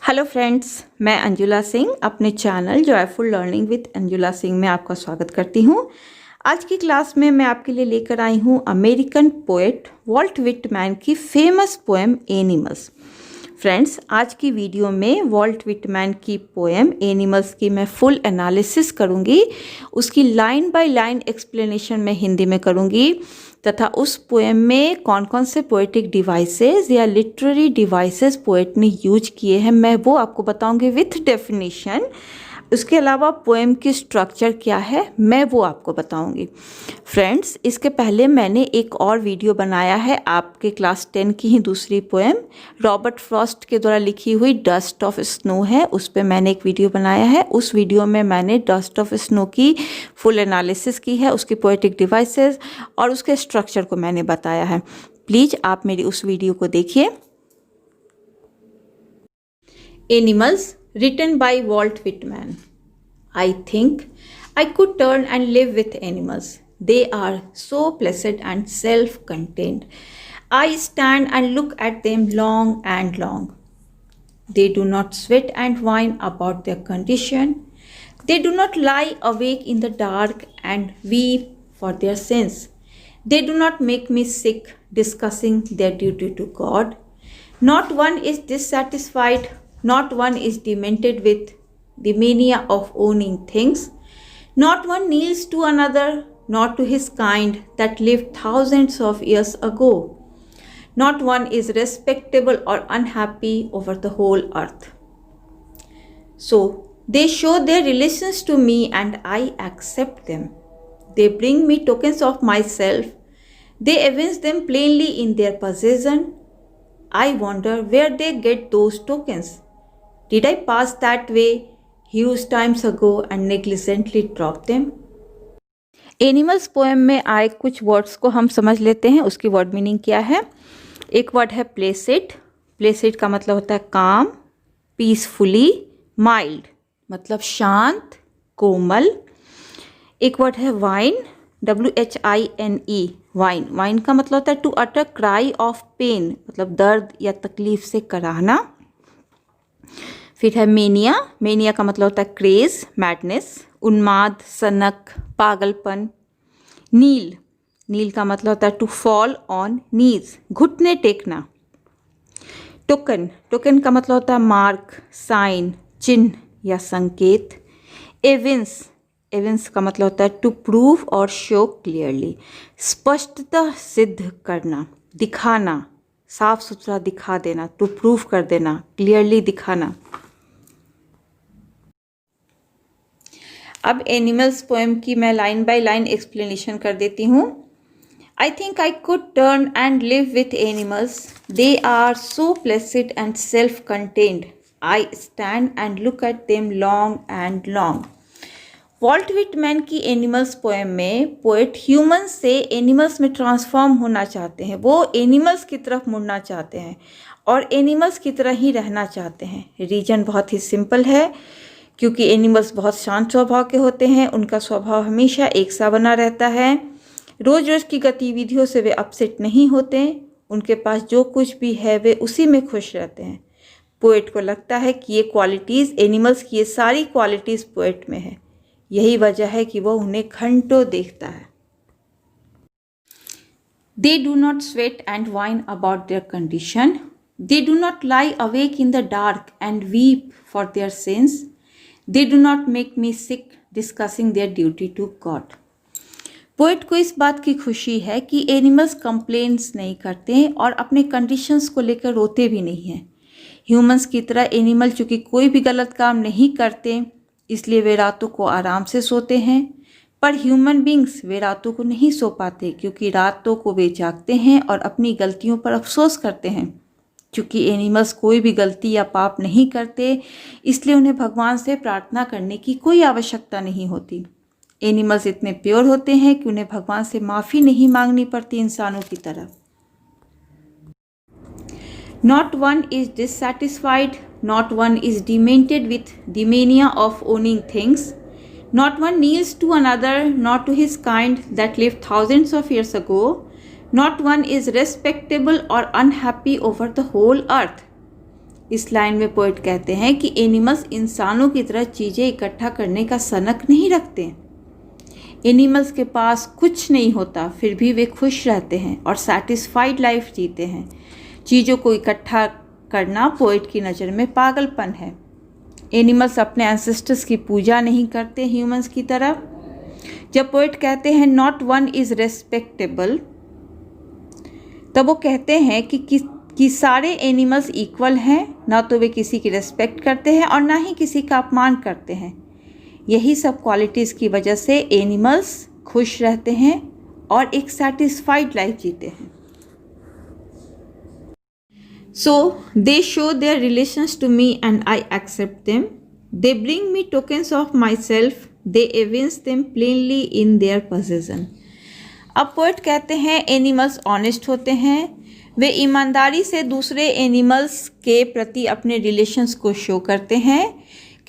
Hello friends, मैं अंजुला सिंह अपने channel joyful learning with Anjula Singh में आपका स्वागत करती हूँ। आज की क्लास में मैं आपके लिए लेकर आई हूँ अमेरिकन पोएट वॉल्ट विटमैन की फेमस पोएम एनिमल्स। फ्रेंड्स, आज की वीडियो में वॉल्ट विटमैन की पोएम एनिमल्स की मैं फुल एनालिसिस करूँगी। उसकी लाइन बाय लाइन एक्सप्लेनेशन मैं हिंदी में करूँगी तथा उस पोएम में कौन कौन से पोएटिक डिवाइसेस या लिटरेरी डिवाइसेस पोएट ने यूज किए हैं मैं वो आपको बताऊंगी विथ डेफिनेशन। उसके अलावा पोएम की स्ट्रक्चर क्या है मैं वो आपको बताऊंगी। फ्रेंड्स, इसके पहले मैंने एक और वीडियो बनाया है आपके क्लास 10 की ही दूसरी पोएम रॉबर्ट फ्रॉस्ट के द्वारा लिखी हुई डस्ट ऑफ स्नो है। उस पर मैंने एक वीडियो बनाया है। उस वीडियो में मैंने डस्ट ऑफ स्नो की फुल एनालिसिस की है, उसकी पोएटिक डिवाइसेस और उसके स्ट्रक्चर को मैंने बताया है। प्लीज़ आप मेरी उस वीडियो को देखिए। Animals written by Walt Whitman. I think I could turn and live with animals. They are so placid and self-contained. I stand and look at them long and long. They do not sweat and whine about their condition. They do not lie awake in the dark and weep for their sins. They do not make me sick discussing their duty to God. Not one is dissatisfied. Not one is demented with the mania of owning things. Not one kneels to another, not to his kind that lived thousands of years ago. Not one is respectable or unhappy over the whole earth. So they show their relations to me and I accept them. They bring me tokens of myself. They evince them plainly in their possession. I wonder where they get those tokens. Did I pass that way huge times ago and negligently drop them? Animals poem में आए कुछ words को हम समझ लेते हैं। उसकी word meaning क्या है। एक वर्ड है प्लेसिड। प्लेसिड का मतलब होता है काम, पीसफुली, माइल्ड मतलब शांत, कोमल। एक वर्ड है वाइन, WHINE, वाइन। वाइन का मतलब होता है to utter cry of pain मतलब दर्द या तकलीफ से कराहना। फिर है मेनिया। मेनिया का मतलब होता है क्रेज, मैडनेस, उन्माद, सनक, पागलपन। नील, नील का मतलब होता है टू फॉल ऑन नीज, घुटने टेकना। टोकन, टोकन का मतलब होता है मार्क, साइन, चिन्ह या संकेत। एविंस, एविंस का मतलब होता है टू प्रूव और शो क्लियरली, स्पष्टता सिद्ध करना, दिखाना, साफ सुथरा दिखा देना, टू प्रूव कर देना, क्लियरली दिखाना। अब एनिमल्स पोएम की मैं लाइन बाय लाइन एक्सप्लेनेशन कर देती हूँ। I think I could turn and live with animals. They are so placid and self contained. I stand and look at them long and long. Walt Whitman की animals poem में poet human से animals में transform होना चाहते हैं। वो animals की तरफ मुड़ना चाहते हैं और एनिमल्स की तरह ही रहना चाहते हैं। रीज़न बहुत ही सिंपल है, क्योंकि एनिमल्स बहुत शांत स्वभाव के होते हैं। उनका स्वभाव हमेशा एक सा बना रहता है। रोज़ रोज़ की गतिविधियों से वे अपसेट नहीं होते। उनके पास जो कुछ भी है वे उसी में खुश रहते हैं। पोएट को लगता है कि ये क्वालिटीज़ एनिमल्स की, ये सारी क्वालिटीज़ पोएट में है। यही वजह है कि वो उन्हें घंटों देखता है। They do not sweat and whine about their condition. They do not lie awake in the dark and weep for their sins. They do not make me sick discussing their duty to God. Poet को इस बात की खुशी है कि animals complaints नहीं करते और अपने कंडीशंस को लेकर रोते भी नहीं हैं। ह्यूमंस की तरह एनिमल चूँकि कोई भी गलत काम नहीं करते, इसलिए वे रातों को आराम से सोते हैं। पर ह्यूमन बींग्स वे रातों को नहीं सो पाते, क्योंकि रातों को वे जागते हैं और अपनी गलतियों पर अफसोस करते हैं। क्योंकि एनिमल्स कोई भी गलती या पाप नहीं करते, इसलिए उन्हें भगवान से प्रार्थना करने की कोई आवश्यकता नहीं होती। एनिमल्स इतने प्योर होते हैं कि उन्हें भगवान से माफ़ी नहीं मांगनी पड़ती इंसानों की तरह। Not one is dissatisfied, not one is demented with the mania of owning things. Not one kneels to another, not to his kind that lived thousands of years ago. Not one is respectable or unhappy over the whole earth. इस line में poet कहते हैं कि animals इंसानों की तरह चीज़ें इकट्ठा करने का सनक नहीं रखते। एनिमल्स के पास कुछ नहीं होता, फिर भी वे खुश रहते हैं और सैटिस्फाइड लाइफ जीते हैं। चीज़ों को इकट्ठा करना पोएट की नज़र में पागलपन है। एनिमल्स अपने एंसेस्टर्स की पूजा नहीं करते ह्यूमंस की तरह। जब पोएट कहते हैं नॉट वन इज़ रेस्पेक्टेबल, तब वो कहते हैं कि सारे एनिमल्स इक्वल हैं, ना तो वे किसी की रेस्पेक्ट करते हैं और ना ही किसी का अपमान करते हैं। यही सब क्वालिटीज़ की वजह से एनिमल्स खुश रहते हैं और एक सेटिस्फाइड लाइफ जीते हैं। So they show their relations to me and I accept them. They bring me tokens of myself. They evince them plainly in their possession. अब पोएट कहते हैं एनिमल्स ऑनेस्ट होते हैं, वे ईमानदारी से दूसरे एनिमल्स के प्रति अपने रिलेशंस को शो करते हैं।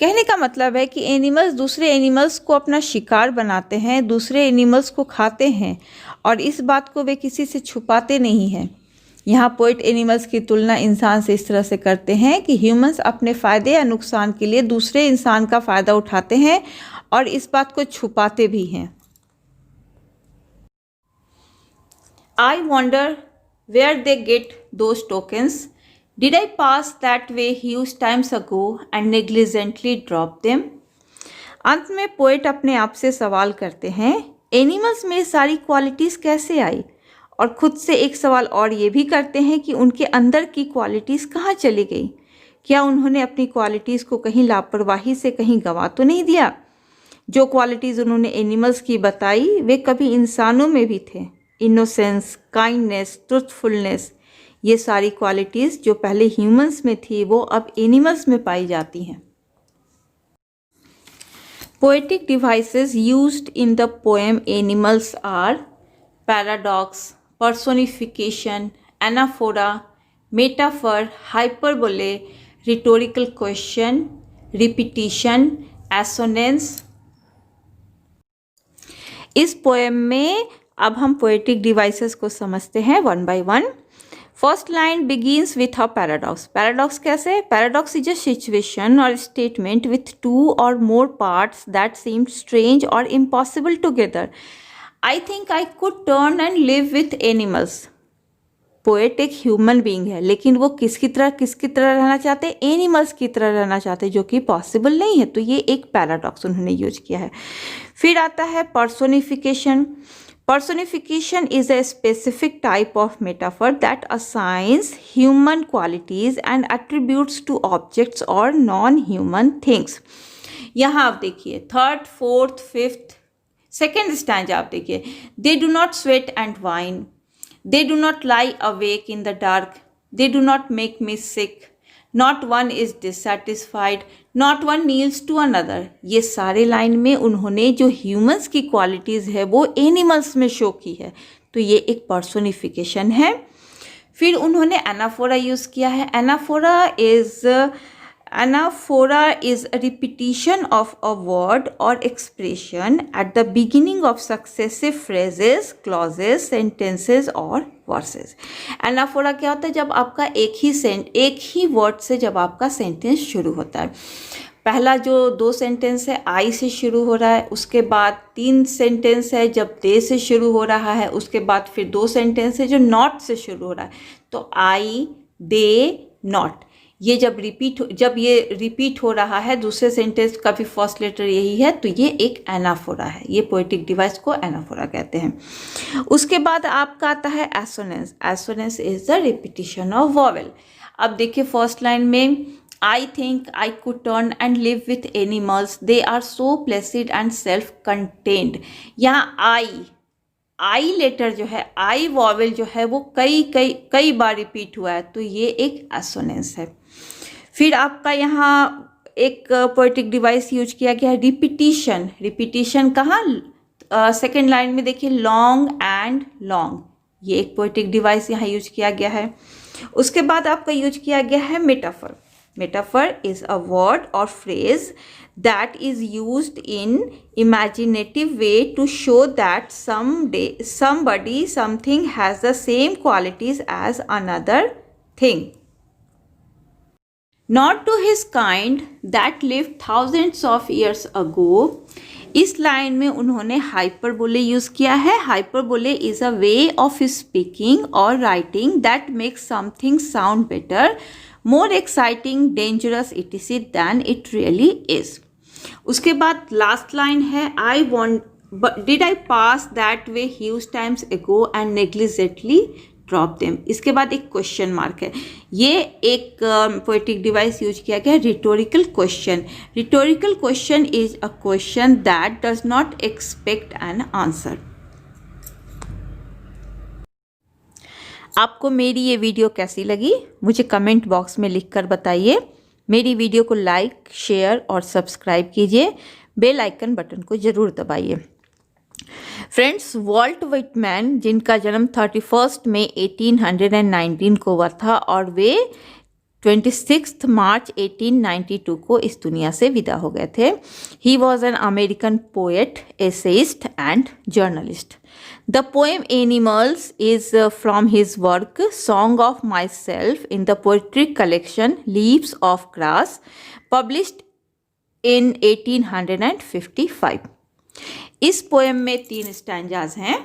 कहने का मतलब है कि एनिमल्स दूसरे एनिमल्स को अपना शिकार बनाते हैं, दूसरे एनिमल्स को खाते हैं और इस बात को वे किसी से छुपाते नहीं हैं। यहाँ पोएट एनिमल्स की तुलना इंसान से इस तरह से करते हैं कि ह्यूमंस अपने फ़ायदे या नुकसान के लिए दूसरे इंसान का फ़ायदा उठाते हैं और इस बात को छुपाते भी हैं। I wonder where they get those tokens. Did I pass that way huge times ago and negligently drop them? अंत में पोएट अपने आप से सवाल करते हैं, एनिमल्स में सारी क्वालिटीज़ कैसे आई? और खुद से एक सवाल और ये भी करते हैं कि उनके अंदर की क्वालिटीज़ कहाँ चली गई? क्या उन्होंने अपनी क्वालिटीज़ को कहीं लापरवाही से कहीं गंवा तो नहीं दिया? जो क्वालिटीज़ उन्होंने एनिमल्स की बताई वे कभी इंसानों में भी थे। इनोसेंस, काइंडनेस, ट्रुथफुलनेस, ये सारी क्वालिटीज़ जो पहले ह्यूमंस में थी वो अब एनिमल्स में पाई जाती हैं। Poetic devices used in the poem animals are paradox, personification, anaphora, metaphor, hyperbole, rhetorical question, repetition, assonance. इस पोएम में अब हम पोएटिक डिवाइसेस को समझते हैं one by one. First line begins with a paradox. Paradox कैसे? पैराडॉक्स इज अ सिचुएशन और स्टेटमेंट विथ टू और more parts that seem strange और impossible together. I think I could turn and live with animals. Poet एक human being है, लेकिन वो किसकी तरह रहना चाहते हैं? एनिमल्स की तरह रहना चाहते हैं, जो कि पॉसिबल नहीं है। तो ये एक पैराडॉक्स उन्होंने यूज किया है। फिर आता है personification. Personification is a specific type of metaphor that assigns human qualities and attributes to objects और नॉन ह्यूमन थिंग्स। यहाँ आप देखिए third, fourth, fifth, second stanza आप देखिए, they do not sweat and whine, they do not lie awake in the dark, they do not make me sick, not one is dissatisfied, not one kneels to another. ये सारे line में उन्होंने जो humans की qualities है वो animals में show की है। तो ये एक पर्सोनिफिकेशन है। फिर उन्होंने एनाफोरा यूज़ किया है। Anaphora is a repetition of a word or expression at the beginning of successive phrases, clauses, sentences और verses. Anaphora क्या होता है? जब आपका एक ही वर्ड से जब आपका सेंटेंस शुरू होता है। पहला जो 2 सेंटेंस है आई से शुरू हो रहा है, उसके बाद 3 सेंटेंस है जब दे से शुरू हो रहा है, उसके बाद फिर 2 सेंटेंस है जो नॉट से शुरू हो रहा है। तो आई, दे, नॉट, ये जब ये रिपीट हो रहा है, दूसरे सेंटेंस का भी फर्स्ट लेटर यही है, तो ये एक एनाफोरा है। ये पोएटिक डिवाइस को एनाफोरा कहते हैं। उसके बाद आपका आता है assonance. Assonance is the repetition of vowel. अब देखिए फर्स्ट लाइन में I think I could turn and live with animals, they are so placid and self contained. यहाँ आई लेटर जो है, आई वॉवेल जो है वो कई बार रिपीट हुआ है, तो ये एक एसोनेंस है। फिर आपका यहाँ एक पोएटिक डिवाइस यूज किया गया है रिपीटिशन। रिपीटिशन कहाँ? सेकेंड लाइन में देखिए लॉन्ग एंड लॉन्ग, ये एक पोएटिक डिवाइस यहाँ यूज किया गया है। उसके बाद आपका यूज किया गया है metaphor. Metaphor is a word और phrase that is used in imaginative way to show that somebody, something has the same qualities as another thing. Not to his kind that live thousands of years ago. इस line में उन्होंने hyperbole use किया है। Hyperbole is a way of speaking और writing that makes something sound better, more exciting, dangerous etc than it really is. उसके बाद last line है, I want did I pass that way huge times ago and negligently drop them. इसके बाद एक question mark है। ये एक poetic device use किया गया है, rhetorical question. Rhetorical question is a question that does not expect an answer. आपको मेरी ये वीडियो कैसी लगी मुझे कमेंट बॉक्स में लिखकर बताइए। मेरी वीडियो को लाइक, शेयर और सब्सक्राइब कीजिए। बेल आइकन बटन को ज़रूर दबाइए। फ्रेंड्स, वॉल्ट विटमैन जिनका जन्म 31 मई 1819 को हुआ था और वे 26 मार्च 1892 को इस दुनिया से विदा हो गए थे। He was an American poet, essayist and journalist. The poem animals is from his work song of my self in the poetry collection leaves of grass, published in 1855। इस पोएम में 3 स्टैंजाज हैं।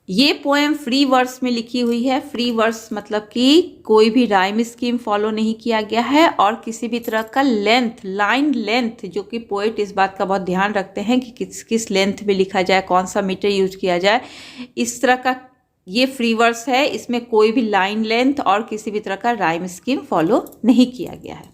ये पोएम फ्री वर्स में लिखी हुई है। Free verse मतलब कि कोई भी राइम स्कीम फॉलो नहीं किया गया है और किसी भी तरह का लेंथ, लाइन लेंथ, जो कि पोएट इस बात का बहुत ध्यान रखते हैं कि किस किस लेंथ में लिखा जाए, कौन सा मीटर यूज किया जाए, इस तरह का ये फ्री वर्स है। इसमें कोई भी लाइन लेंथ और किसी भी तरह का राइम स्कीम फॉलो नहीं किया गया है।